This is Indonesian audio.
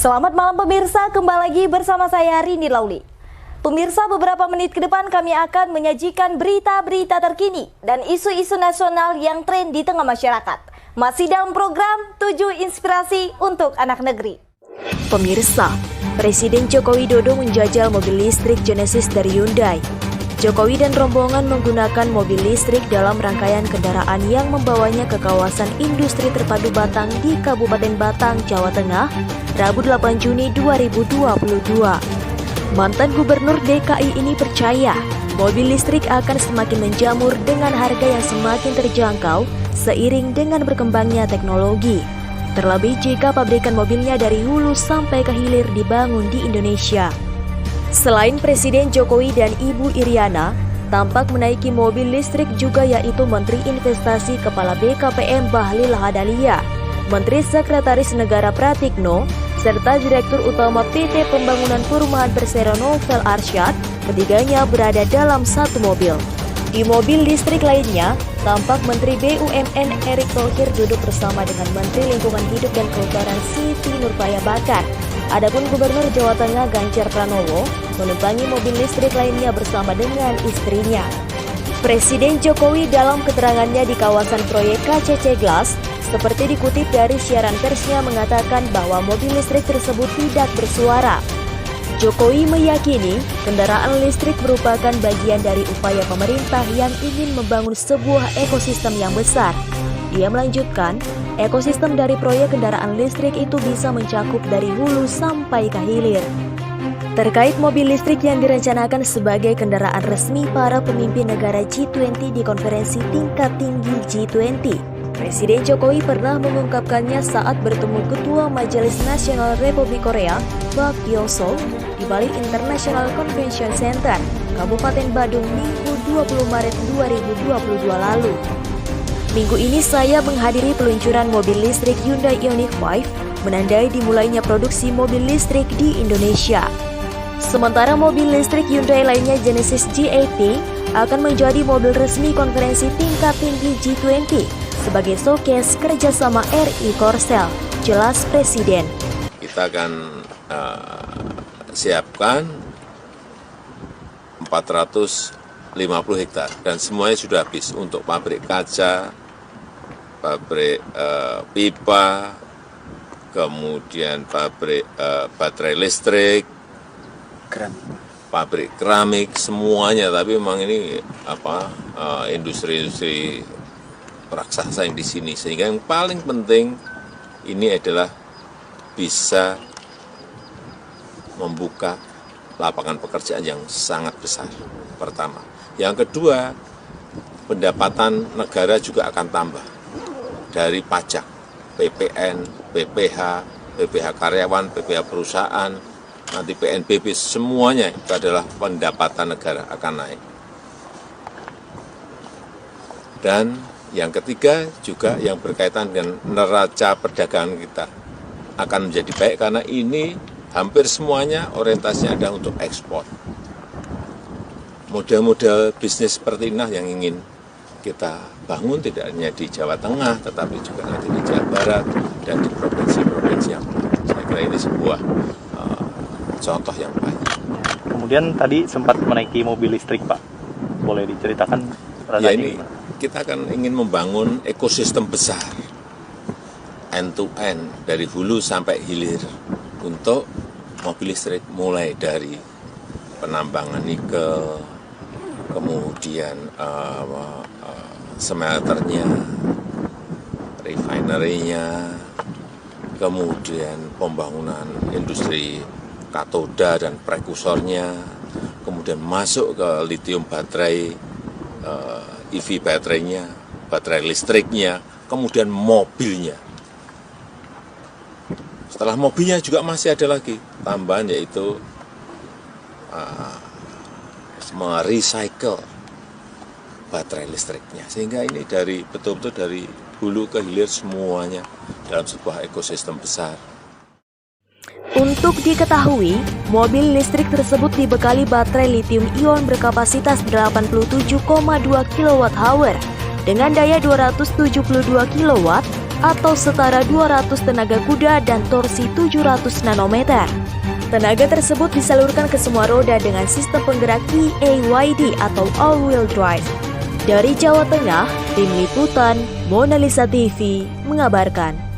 Selamat malam pemirsa, kembali lagi bersama saya Rini Lauli. Pemirsa, beberapa menit ke depan kami akan menyajikan berita-berita terkini dan isu-isu nasional yang tren di tengah masyarakat. Masih dalam program 7 Inspirasi untuk Anak Negeri. Pemirsa, Presiden Joko Widodo menjajal mobil listrik Genesis dari Hyundai. Jokowi dan rombongan menggunakan mobil listrik dalam rangkaian kendaraan yang membawanya ke kawasan industri terpadu Batang di Kabupaten Batang, Jawa Tengah, Rabu 8 Juni 2022. Mantan Gubernur DKI ini percaya mobil listrik akan semakin menjamur dengan harga yang semakin terjangkau seiring dengan berkembangnya teknologi. Terlebih jika pabrikan mobilnya dari hulu sampai ke hilir dibangun di Indonesia. Selain Presiden Jokowi dan Ibu Iriana, tampak menaiki mobil listrik juga yaitu Menteri Investasi Kepala BKPM Bahlil Lahadalia, Menteri Sekretaris Negara Pratikno, serta Direktur Utama PT Pembangunan Perumahan Persero Novel Arsyad, ketiganya berada dalam satu mobil. Di mobil listrik lainnya, tampak Menteri BUMN Erick Thohir duduk bersama dengan Menteri Lingkungan Hidup dan Kehutanan Siti Nurbaya Bakar. Adapun Gubernur Jawa Tengah Ganjar Pranowo menumpangi mobil listrik lainnya bersama dengan istrinya. Presiden Jokowi dalam keterangannya di kawasan proyek KCC Glass, seperti dikutip dari siaran persnya mengatakan bahwa mobil listrik tersebut tidak bersuara. Jokowi meyakini kendaraan listrik merupakan bagian dari upaya pemerintah yang ingin membangun sebuah ekosistem yang besar. Ia melanjutkan, ekosistem dari proyek kendaraan listrik itu bisa mencakup dari hulu sampai ke hilir. Terkait mobil listrik yang direncanakan sebagai kendaraan resmi para pemimpin negara G20 di konferensi tingkat tinggi G20, Presiden Jokowi pernah mengungkapkannya saat bertemu Ketua Majelis Nasional Republik Korea, Park Byo-seol, di Bali International Convention Center, Kabupaten Badung, Minggu 20 Maret 2022 lalu. Minggu ini saya menghadiri peluncuran mobil listrik Hyundai Ioniq 5, menandai dimulainya produksi mobil listrik di Indonesia. Sementara mobil listrik Hyundai lainnya Genesis G80 akan menjadi mobil resmi konferensi tingkat tinggi G20 sebagai showcase kerjasama RI Korsel, jelas Presiden. Kita akan siapkan 450 hektar dan semuanya sudah habis untuk pabrik kaca, pabrik pipa, kemudian pabrik baterai listrik, pabrik keramik, semuanya. Tapi memang ini industri-industri raksasa yang di sini. Sehingga yang paling penting ini adalah bisa membuka lapangan pekerjaan yang sangat besar. Pertama, yang kedua, pendapatan negara juga akan tambah dari pajak, PPN, PPH, PPH karyawan, PPH perusahaan, nanti PNBP, semuanya itu adalah pendapatan negara akan naik. Dan yang ketiga juga yang berkaitan dengan neraca perdagangan kita akan menjadi baik karena ini hampir semuanya orientasinya adalah untuk ekspor. Model-model bisnis seperti inilah yang ingin kita bangun tidak hanya di Jawa Tengah, tetapi juga nanti di Jawa Barat dan di provinsi-provinsi yang lain. Saya kira ini sebuah contoh yang baik. Kemudian tadi sempat menaiki mobil listrik, Pak. Boleh diceritakan ya, ini kita akan ingin membangun ekosistem besar, end-to-end, dari hulu sampai hilir, untuk mobil listrik mulai dari penambangan nikel, kemudian smelternya, refinery-nya, kemudian pembangunan industri katoda dan prekursornya, kemudian masuk ke lithium baterai, EV baterainya, baterai listriknya, kemudian mobilnya. Setelah mobilnya juga masih ada lagi tambahan, yaitu merecycle baterai listriknya. Sehingga ini dari betul-betul dari hulu ke hilir semuanya dalam sebuah ekosistem besar. Untuk diketahui, mobil listrik tersebut dibekali baterai lithium-ion berkapasitas 87,2 kWh dengan daya 272 kW atau setara 200 tenaga kuda dan torsi 700 nanometer. Tenaga tersebut disalurkan ke semua roda dengan sistem penggerak EAYD atau all-wheel drive. Dari Jawa Tengah, Tim Liputan, Mona Lisa TV mengabarkan.